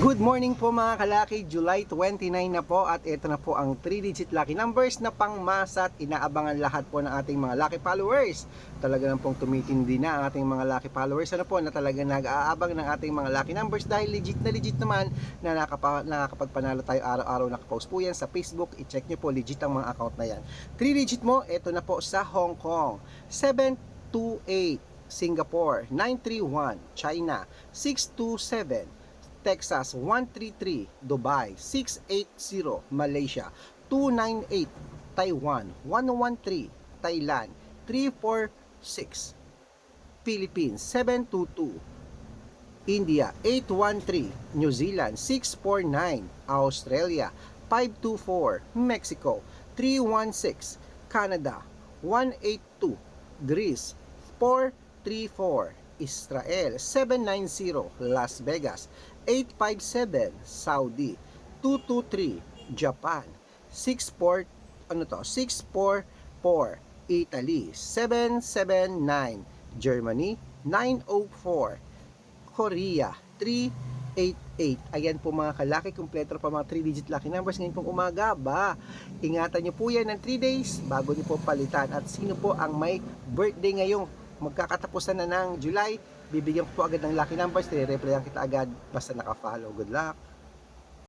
Good morning po mga kalaki, July 29 na po at ito na po ang 3-digit lucky numbers na pangmasa at inaabangan lahat po ng ating mga lucky followers. Talaga lang pong tumitindi na ang ating mga lucky followers na po na talaga nag-aabang ng ating mga lucky numbers dahil legit naman na nakakapagpanalo tayo araw-araw. Nakapost po yan sa Facebook, i-check nyo po, legit ang mga account na yan. 3-digit mo, ito na po sa Hong Kong, 728 Singapore, 931 China, 627 Texas, 133 Dubai, 680 Malaysia, 298 Taiwan, 113 Thailand, 346 Philippines, 722 India, 813 New Zealand, 649 Australia, 524 Mexico, 316 Canada, 182 Greece, 434 Israel, 790 Las Vegas, 857 Saudi, 223 Japan, 644 Italy, 779 Germany, 904 Korea, 388. Ayan po mga kalaki, kumpleto pa mga 3-digit lucky numbers ngayon pong umaga ba. Ingatan nyo po yan ng 3 days bago nyo po palitan. At sino po ang may birthday ngayong magkakatapusan na ng July, bibigyan ko po agad ng lucky numbers, nire-replyan kita agad basta naka-follow. Good luck!